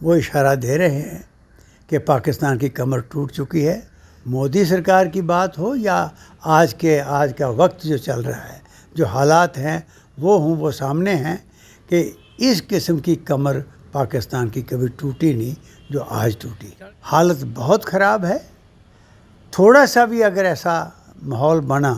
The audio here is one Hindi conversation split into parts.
वो इशारा दे रहे हैं कि पाकिस्तान की कमर टूट चुकी है। मोदी सरकार की बात हो या आज का वक्त जो चल रहा है, जो हालात हैं वो सामने हैं कि इस किस्म की कमर पाकिस्तान की कभी टूटी नहीं जो आज टूटी। हालत बहुत ख़राब है। थोड़ा सा भी अगर ऐसा माहौल बना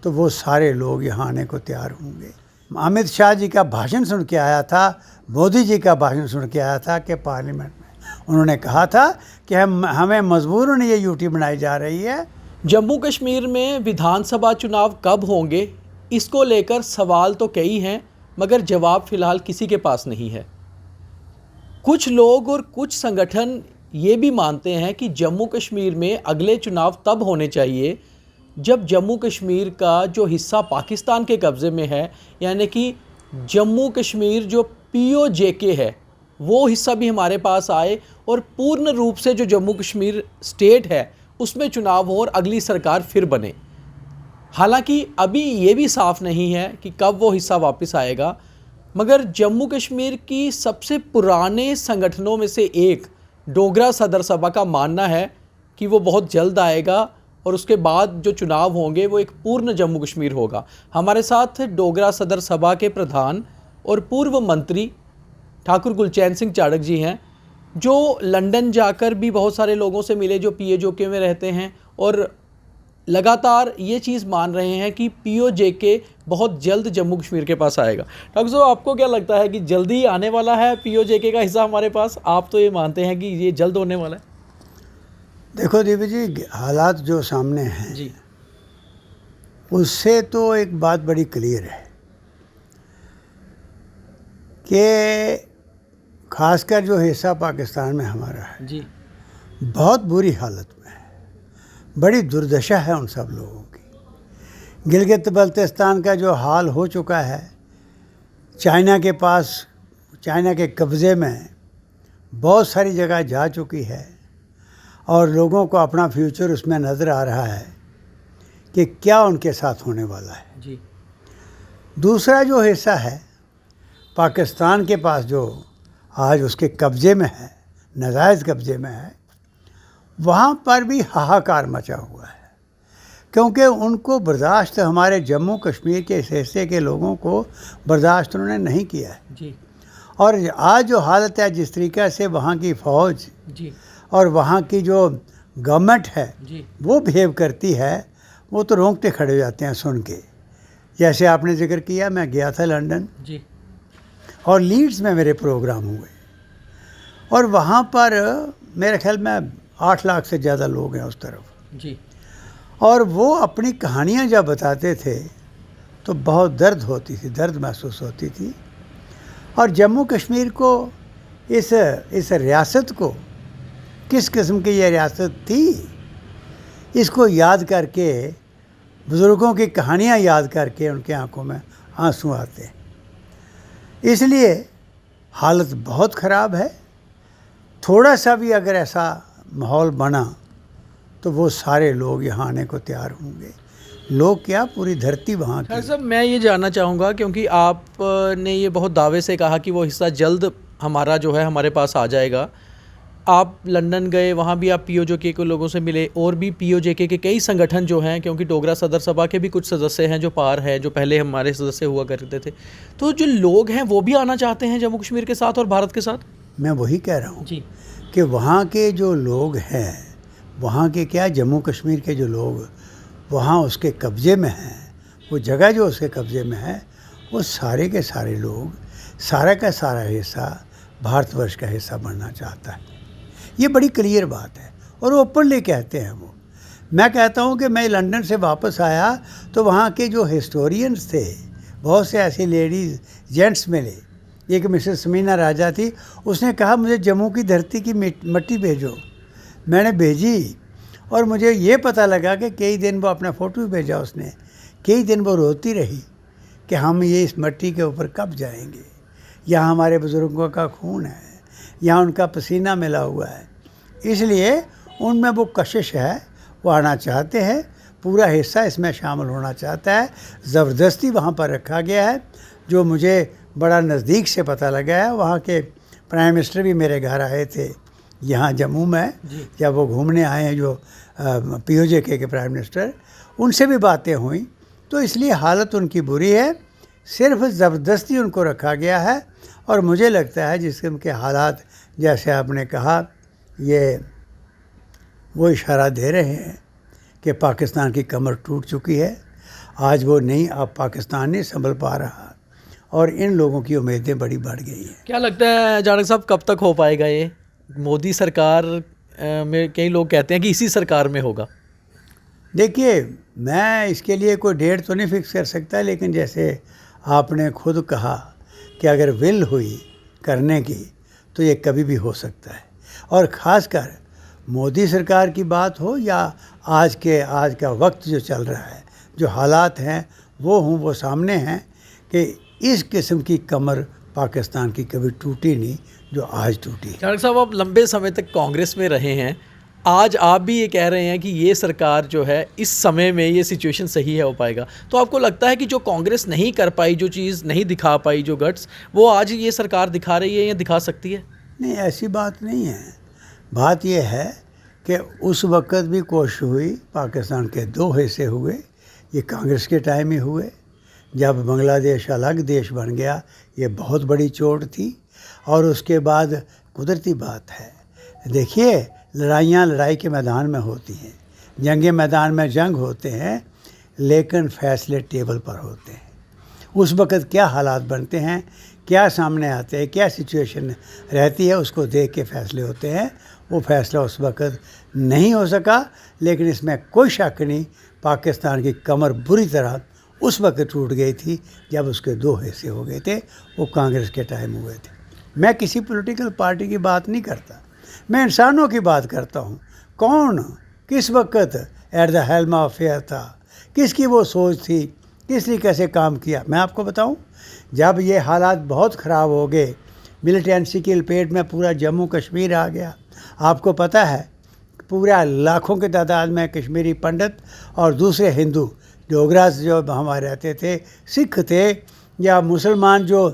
तो वो सारे लोग यहाँ आने को तैयार होंगे। अमित शाह जी का भाषण सुन के आया था, मोदी जी का भाषण सुन के आया था कि पार्लियामेंट में उन्होंने कहा था कि हमें मजबूरन ये यूटी बनाई जा रही है। जम्मू कश्मीर में विधानसभा चुनाव कब होंगे, इसको लेकर सवाल तो कई हैं, मगर जवाब फ़िलहाल किसी के पास नहीं है। कुछ लोग और कुछ संगठन ये भी मानते हैं कि जम्मू कश्मीर में अगले चुनाव तब होने चाहिए जब जम्मू कश्मीर का जो हिस्सा पाकिस्तान के कब्ज़े में है, यानी कि जम्मू कश्मीर जो POJK है, वो हिस्सा भी हमारे पास आए और पूर्ण रूप से जो जम्मू कश्मीर स्टेट है उसमें चुनाव हो और अगली सरकार फिर बने। हालांकि अभी ये भी साफ़ नहीं है कि कब वो हिस्सा वापस आएगा, मगर जम्मू कश्मीर की सबसे पुराने संगठनों में से एक डोगरा सदर सभा का मानना है कि वो बहुत जल्द आएगा और उसके बाद जो चुनाव होंगे वो एक पूर्ण जम्मू कश्मीर होगा। हमारे साथ डोगरा सदर सभा के प्रधान और पूर्व मंत्री ठाकुर गुलचैन सिंह चाड़क जी हैं, जो लंदन जाकर भी बहुत सारे लोगों से मिले जो POJK में रहते हैं और लगातार ये चीज़ मान रहे हैं कि POJK बहुत जल्द जम्मू कश्मीर के पास आएगा। डॉक्टर साहब, आपको क्या लगता है कि जल्दी आने वाला है POJK का हिस्सा हमारे पास? आप तो ये मानते हैं कि ये जल्द होने वाला है। देखो देवी जी, हालात जो सामने हैं जी, उससे तो एक बात बड़ी क्लियर है कि खासकर जो हिस्सा पाकिस्तान में हमारा है जी, बहुत बुरी हालत में है। बड़ी दुर्दशा है उन सब लोगों की। गिलगित बल्तिस्तान का जो हाल हो चुका है, चाइना के पास, चाइना के कब्ज़े में बहुत सारी जगह जा चुकी है और लोगों को अपना फ्यूचर उसमें नज़र आ रहा है कि क्या उनके साथ होने वाला है। जी, दूसरा जो हिस्सा है पाकिस्तान के पास जो आज उसके कब्ज़े में है, नाजायज़ कब्ज़े में है, वहाँ पर भी हाहाकार मचा हुआ है, क्योंकि उनको बर्दाश्त, हमारे जम्मू कश्मीर के इस हिस्से के लोगों को बर्दाश्त उन्होंने नहीं किया है। जी, और आज जो हालत है, जिस तरीक़े से वहाँ की फ़ौज जी, और वहाँ की जो गवर्नमेंट है जी, वो बिहेव करती है, वो तो रोंगटे खड़े हो जाते हैं सुन के। जैसे आपने जिक्र किया, मैं गया था लंदन जी, और लीड्स में मेरे प्रोग्राम हुए और वहाँ पर मेरे ख्याल में 8 लाख से ज़्यादा लोग हैं उस तरफ। जी, और वो अपनी कहानियाँ जब बताते थे तो बहुत दर्द होती थी, दर्द महसूस होती थी। और जम्मू कश्मीर को, इस रियासत को, किस किस्म की ये रियासत थी, इसको याद करके, बुज़ुर्गों की कहानियाँ याद करके उनके आंखों में आंसू आते हैं। इसलिए हालत बहुत ख़राब है। थोड़ा सा भी अगर ऐसा माहौल बना तो वो सारे लोग यहाँ आने को तैयार होंगे। लोग क्या, पूरी धरती वहाँ की। साहब, मैं ये जानना चाहूँगा, क्योंकि आपने ये बहुत दावे से कहा कि वो हिस्सा जल्द हमारा जो है हमारे पास आ जाएगा। आप लंदन गए, वहाँ भी आप POJK के लोगों से मिले और भी POJK के कई संगठन जो हैं, क्योंकि डोगरा सदर सभा के भी कुछ सदस्य हैं जो पार है, जो पहले हमारे सदस्य हुआ करते थे, तो जो लोग हैं वो भी आना चाहते हैं जम्मू कश्मीर के साथ और भारत के साथ। मैं वही कह रहा हूँ जी, कि वहाँ के जो लोग हैं, वहाँ के क्या, जम्मू कश्मीर के जो लोग वहाँ उसके कब्ज़े में हैं, वो जगह जो उसके कब्ज़े में है, वो सारे के सारे लोग, सारा का सारा हिस्सा भारतवर्ष का हिस्सा बनना चाहता है। ये बड़ी क्लियर बात है और ओपनली कहते हैं वो। मैं कहता हूँ कि मैं लंदन से वापस आया तो वहाँ के जो हिस्टोरियंस थे, बहुत से ऐसी लेडीज़, जेंट्स मिले। एक मिसेस समीना राजा थी, उसने कहा मुझे जम्मू की धरती की मिट्टी भेजो। मैंने भेजी और मुझे ये पता लगा कि कई दिन वो अपना फ़ोटो भेजा उसने, कई दिन वो रोती रही कि हम ये इस मिट्टी के ऊपर कब जाएंगे, यहाँ हमारे बुज़ुर्गों का खून है, यहाँ उनका पसीना मिला हुआ है। इसलिए उनमें वो कशिश है, वो आना चाहते हैं, पूरा हिस्सा इसमें शामिल होना चाहता है। ज़बरदस्ती वहाँ पर रखा गया है, जो मुझे बड़ा नज़दीक से पता लगा है। वहाँ के प्राइम मिनिस्टर भी मेरे घर आए थे यहाँ जम्मू में, जब वो घूमने आए हैं जो POJK के प्राइम मिनिस्टर, उनसे भी बातें हुई। तो इसलिए हालत उनकी बुरी है, सिर्फ ज़बरदस्ती उनको रखा गया है। और मुझे लगता है जिस किस्म के हालात, जैसे आपने कहा, ये वो इशारा दे रहे हैं कि पाकिस्तान की कमर टूट चुकी है, आज वो नहीं, अब पाकिस्तान नहीं संभल पा रहा और इन लोगों की उम्मीदें बड़ी बढ़ गई हैं। क्या लगता है जाड़क साहब, कब तक हो पाएगा ये? मोदी सरकार में कई लोग कहते हैं कि इसी सरकार में होगा। देखिए, मैं इसके लिए कोई डेट तो नहीं फिक्स कर सकता, लेकिन जैसे आपने खुद कहा कि अगर विल हुई करने की तो ये कभी भी हो सकता है। और ख़ासकर मोदी सरकार की बात हो या आज का वक्त जो चल रहा है, जो हालात हैं वो सामने हैं कि इस किस्म की कमर पाकिस्तान की कभी टूटी नहीं जो आज टूटी। जाड़क साहब, आप लंबे समय तक कांग्रेस में रहे हैं, आज आप भी ये कह रहे हैं कि ये सरकार जो है इस समय में ये सिचुएशन सही है हो पाएगा, तो आपको लगता है कि जो कांग्रेस नहीं कर पाई, जो चीज़ नहीं दिखा पाई, जो गट्स, वो आज ये सरकार दिखा रही है या दिखा सकती है? नहीं, ऐसी बात नहीं है। बात यह है कि उस वक़्त भी कोशिश हुई, पाकिस्तान के 2 हिस्से हुए, ये कांग्रेस के टाइम ही हुए। जब बांग्लादेश अलग देश बन गया, ये बहुत बड़ी चोट थी। और उसके बाद कुदरती बात है, देखिए, लड़ाइयाँ लड़ाई के मैदान में होती हैं, जंगे मैदान में जंग होते हैं, लेकिन फैसले टेबल पर होते हैं। उस वक़्त क्या हालात बनते हैं, क्या सामने आते हैं, क्या सिचुएशन रहती है, उसको देख के फैसले होते हैं। वो फैसला उस वक़्त नहीं हो सका, लेकिन इसमें कोई शक नहीं, पाकिस्तान की कमर बुरी तरह उस वक़्त टूट गई थी जब उसके 2 हिस्से हो गए थे। वो कांग्रेस के टाइम हुए थे। मैं किसी पॉलिटिकल पार्टी की बात नहीं करता, मैं इंसानों की बात करता हूँ। कौन किस वक़्त at the helm of affair था, किसकी वो सोच थी, किस तरीके से काम किया। मैं आपको बताऊँ, जब ये हालात बहुत ख़राब हो गए, मिलिटेंसी की लपेट में पूरा जम्मू कश्मीर आ गया। आपको पता है, पूरा लाखों की तादाद में कश्मीरी पंडित और दूसरे हिंदू डोगरास जो हमारे रहते थे, सिख थे या मुसलमान जो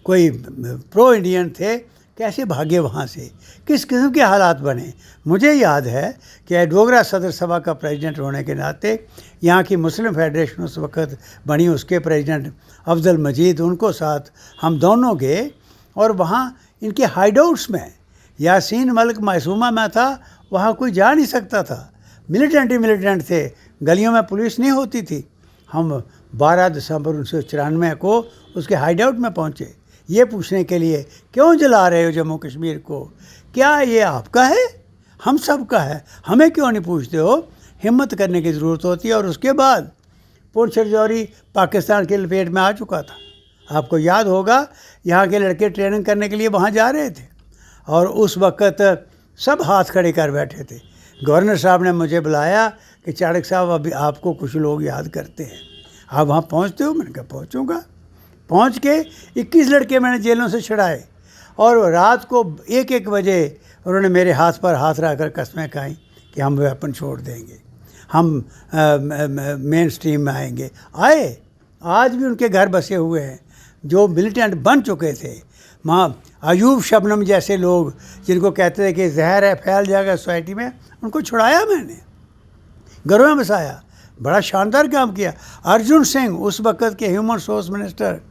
कोई प्रो इंडियन थे, कैसे भागे वहाँ से, किस किस्म के हालात बने। मुझे याद है कि डोगरा सदर सभा का प्रेसिडेंट होने के नाते यहाँ की मुस्लिम फेडरेशन उस वक़्त बनी, उसके प्रेसिडेंट अफजल मजीद, उनको साथ हम दोनों गए और वहाँ इनके हाइडआउट्स में यासीन मलिक मासूमा में था, वहाँ कोई जा नहीं सकता था, मिलिटेंट ही मिलिटेंट थे, गलियों में पुलिस नहीं होती थी। हम 12 दिसंबर 1994 को उसके हाइडआउट में पहुँचे, ये पूछने के लिए क्यों जला रहे हो जम्मू कश्मीर को, क्या ये आपका है, हम सब का है, हमें क्यों नहीं पूछते हो। हिम्मत करने की ज़रूरत होती है। और उसके बाद पुंछ राजौरी पाकिस्तान के लपेट में आ चुका था। आपको याद होगा, यहाँ के लड़के ट्रेनिंग करने के लिए वहाँ जा रहे थे और उस वक़्त सब हाथ खड़े कर बैठे थे। गवर्नर साहब ने मुझे बुलाया कि चाणक्य साहब, अभी आपको कुछ लोग याद करते हैं, आप वहाँ पहुँचते हो? मैंने कहा पहुँचूँगा। पहुँच के 21 लड़के मैंने जेलों से छुड़ाए और रात को 1-1 बजे उन्होंने मेरे हाथ पर हाथ रख कर कस्में खाई कि हम वेपन छोड़ देंगे, हम मेन स्ट्रीम में आएंगे। आए, आज भी उनके घर बसे हुए हैं जो मिलिटेंट बन चुके थे। वहाँ अयूब शबनम जैसे लोग जिनको कहते थे कि जहर है फैल जाएगा सोसाइटी में, उनको छुड़ाया मैंने, घरों में बसाया, बड़ा शानदार काम किया। अर्जुन सिंह उस वक़्त के ह्यूमन रिसोर्स मिनिस्टर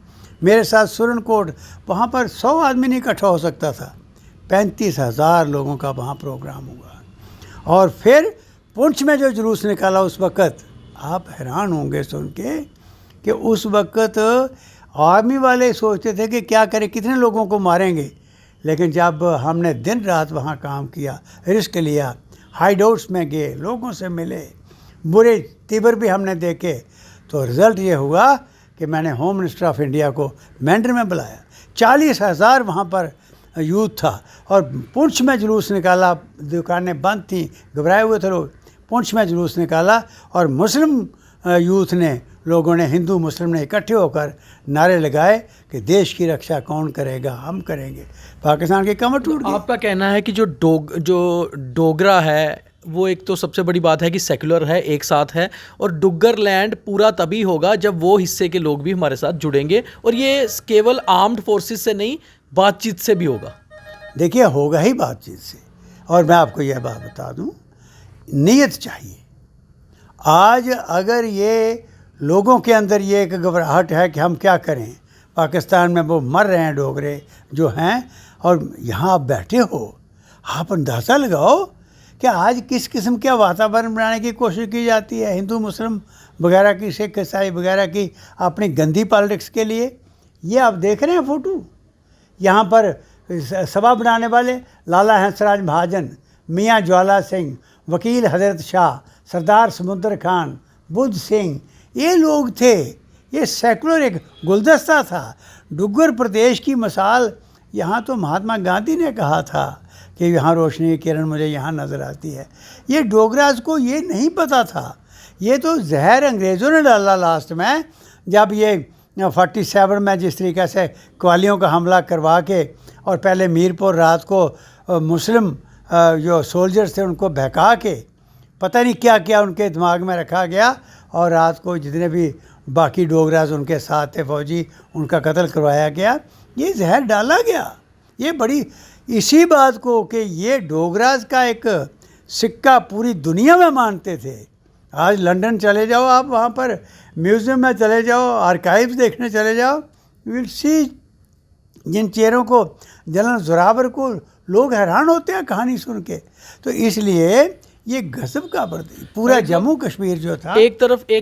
मेरे साथ सुरनकोट, वहाँ पर 100 आदमी नहीं इकट्ठा हो सकता था, 35,000 लोगों का वहाँ प्रोग्राम हुआ। और फिर पुंछ में जो जुलूस निकाला उस वक़्त, आप हैरान होंगे सुन के कि उस वक़्त आर्मी वाले सोचते थे कि क्या करें, कितने लोगों को मारेंगे। लेकिन जब हमने दिन रात वहाँ काम किया, रिस्क लिया, हाइडआउट्स में गए, लोगों से मिले, बुरे तीबर भी हमने देखे, तो रिज़ल्ट ये हुआ कि मैंने होम मिनिस्टर ऑफ इंडिया को मैंड्री में बुलाया। 40,000 वहाँ पर यूथ था और पुंछ में जुलूस निकाला। दुकानें बंद थीं, घबराए हुए थे लोग। पुंछ में जुलूस निकाला और मुस्लिम यूथ ने, लोगों ने, हिंदू मुस्लिम ने इकट्ठे होकर नारे लगाए कि देश की रक्षा कौन करेगा, हम करेंगे। पाकिस्तान की कमर टूट गई। आपका कहना है कि जो डोगरा है वो एक तो सबसे बड़ी बात है कि सेकुलर है, एक साथ है, और डुग्गर लैंड पूरा तभी होगा जब वो हिस्से के लोग भी हमारे साथ जुड़ेंगे। और ये केवल आर्म्ड फोर्सेस से नहीं, बातचीत से भी होगा? देखिए, होगा ही बातचीत से। और मैं आपको यह बात बता दूं, नीयत चाहिए। आज अगर ये लोगों के अंदर ये एक घबराहट है कि हम क्या करें, पाकिस्तान में वो मर रहे हैं डोगरे जो हैं, और यहाँ आप बैठे हो, आप अंदाज़ा लगाओ कि आज किस किस्म का वातावरण बनाने की कोशिश की जाती है हिंदू मुस्लिम वगैरह की, सिख ईसाई वगैरह की, अपनी गंदी पॉलिटिक्स के लिए। ये आप देख रहे हैं फ़ोटो, यहाँ पर सभा बनाने वाले लाला हंसराज महाजन, मियाँ ज्वाला सिंह, वकील हजरत शाह, सरदार समुद्र खान, बुद्ध सिंह, ये लोग थे। ये सेकुलर एक गुलदस्ता था। डुग्गर प्रदेश की मिसाल, यहाँ तो महात्मा गांधी ने कहा था कि यहाँ रोशनी की किरण मुझे यहाँ नज़र आती है। ये डोगराज को ये नहीं पता था। ये तो जहर अंग्रेज़ों ने डाला लास्ट में, जब ये 47 में जिस तरीके से कवालियों का हमला करवा के, और पहले मीरपुर रात को मुस्लिम जो सोल्जर्स थे उनको बहका के, पता नहीं क्या क्या उनके दिमाग में रखा गया, और रात को जितने भी बाकी डोगराज उनके साथ थे फौजी, उनका कत्ल करवाया गया। ये जहर डाला गया। ये बड़ी इसी बात को कि ये डोगराज का एक सिक्का पूरी दुनिया में मानते थे। आज लंदन चले जाओ आप, वहाँ पर म्यूज़ियम में चले जाओ, आर्काइव्स देखने चले जाओ, विल सी जिन चेहरों को, जनरल जोरावर को लोग हैरान होते हैं कहानी सुन के। तो इसलिए ये गजब का पूरा जम्मू कश्मीर जो था, एक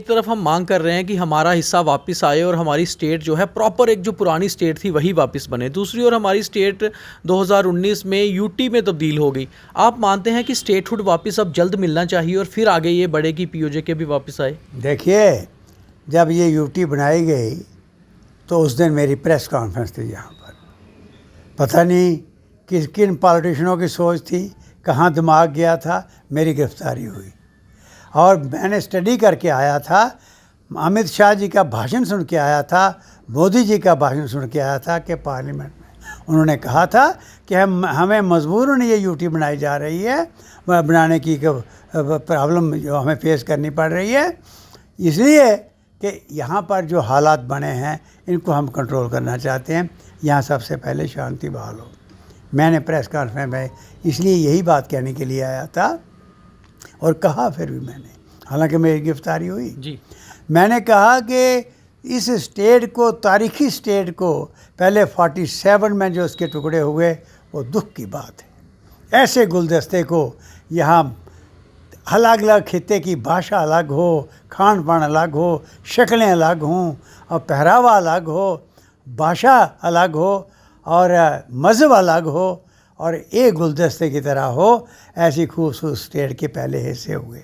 तरफ हम मांग कर रहे हैं कि हमारा हिस्सा वापस आए और हमारी स्टेट जो है प्रॉपर एक जो पुरानी स्टेट थी वही वापस बने। दूसरी ओर हमारी स्टेट 2019 में यूटी में तब्दील हो गई। आप मानते हैं कि स्टेटहुड वापस अब जल्द मिलना चाहिए और फिर आगे ये बढ़ेगी, पीओजे भी वापस आए? देखिए, जब ये यूटी बनाई गई तो उस दिन मेरी प्रेस कॉन्फ्रेंस थी यहाँ पर। पता नहीं किन पॉलिटिशियनों की सोच थी, कहाँ दिमाग गया था, मेरी गिरफ्तारी हुई। और मैंने स्टडी करके आया था, अमित शाह जी का भाषण सुन के आया था, मोदी जी का भाषण सुन के आया था कि पार्लियामेंट में उन्होंने कहा था कि हमें मजबूरन ये यूटी बनाई जा रही है, बनाने की प्रॉब्लम जो हमें फेस करनी पड़ रही है, इसलिए कि यहाँ पर जो हालात बने हैं इनको हम कंट्रोल करना चाहते हैं, यहाँ सबसे पहले शांति बहाल हो। मैंने प्रेस कॉन्फ्रेंस में इसलिए यही बात कहने के लिए आया था, और कहा फिर भी मैंने, हालांकि मेरी गिरफ्तारी हुई जी, मैंने कहा कि इस स्टेट को, तारीखी स्टेट को, पहले 47 में जो उसके टुकड़े हुए वो दुख की बात है। ऐसे गुलदस्ते को यहाँ अलग अलग खित्ते की भाषा अलग हो, खान पान अलग हो, शक्लें अलग हों, और पहरावा अलग हो, भाषा अलग हो, और मज़हब अलग हो, और एक गुलदस्ते की तरह हो, ऐसी खूबसूरत स्टेट के पहले हिस्से हुए।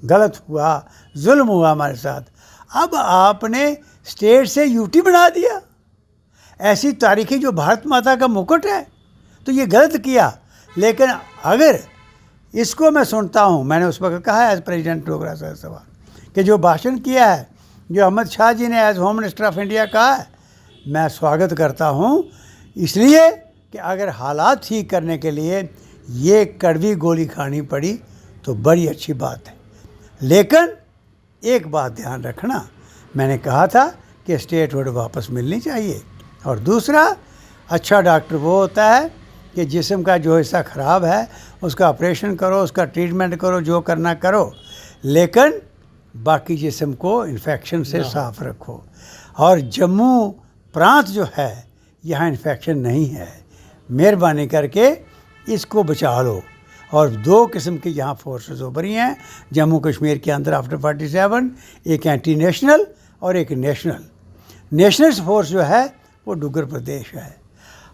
गलत हुआ, जुल्म हुआ हमारे साथ। अब आपने स्टेट से यूटी बना दिया, ऐसी तारीखी जो भारत माता का मुकुट है, तो ये गलत किया। लेकिन अगर इसको मैं सुनता हूँ, मैंने उस वक्त कहा एज प्रेसिडेंट डोगरा सभा कि जो भाषण किया है, जो अहमद शाह जी ने age home minister of India कहा है, मैं स्वागत करता हूँ, इसलिए कि अगर हालात ठीक करने के लिए ये कड़वी गोली खानी पड़ी तो बड़ी अच्छी बात है। लेकिन एक बात ध्यान रखना, मैंने कहा था कि स्टेटहुड वापस मिलनी चाहिए। और दूसरा, अच्छा डॉक्टर वो होता है कि जिस्म का जो हिस्सा ख़राब है उसका ऑपरेशन करो, उसका ट्रीटमेंट करो, जो करना करो, लेकिन बाकी जिस्म को इन्फेक्शन से साफ़ रखो। और जम्मू प्रांत जो है, यहाँ इन्फेक्शन नहीं है, मेहरबानी करके इसको बचा लो। और दो किस्म की यहाँ फोर्सेस उभरी हैं जम्मू कश्मीर के अंदर आफ्टर 47, एक एंटी नेशनल और एक नेशनल। नेशनल फोर्स जो है वो डुग्गर प्रदेश है।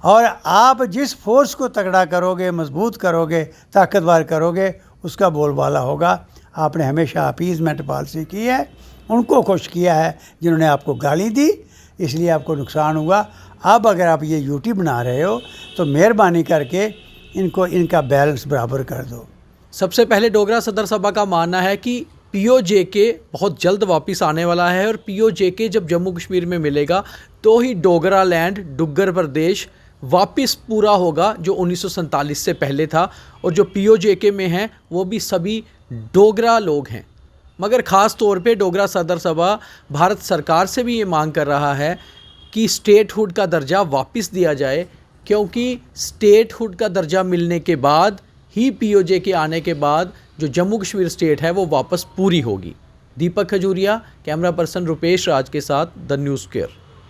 और आप जिस फोर्स को तगड़ा करोगे, मजबूत करोगे, ताकतवर करोगे, उसका बोलबाला होगा। आपने हमेशा अपीज़मेंट पॉलिसी की है, उनको खुश किया है जिन्होंने आपको गाली दी, इसलिए आपको नुकसान हुआ। अब अगर आप ये यूटी बना रहे हो तो मेहरबानी करके इनका बैलेंस बराबर कर दो। सबसे पहले डोगरा सदर सभा का मानना है कि पीओजेके बहुत जल्द वापस आने वाला है, और पीओजेके जब जम्मू कश्मीर में मिलेगा तो ही डोगरा लैंड, डुग्गर प्रदेश वापस पूरा होगा जो 1947 से पहले था। और जो पीओजेके में हैं वो भी सभी डोगरा लोग हैं। मगर ख़ास तौर पे डोगरा सदर सभा भारत सरकार से भी ये मांग कर रहा है कि स्टेटहुड का दर्जा वापस दिया जाए, क्योंकि स्टेटहुड का दर्जा मिलने के बाद ही पीओजे के आने के बाद जो जम्मू कश्मीर स्टेट है वो वापस पूरी होगी। दीपक खजूरिया, कैमरा पर्सन रुपेश राज के साथ द न्यूज़ स्क्वायर।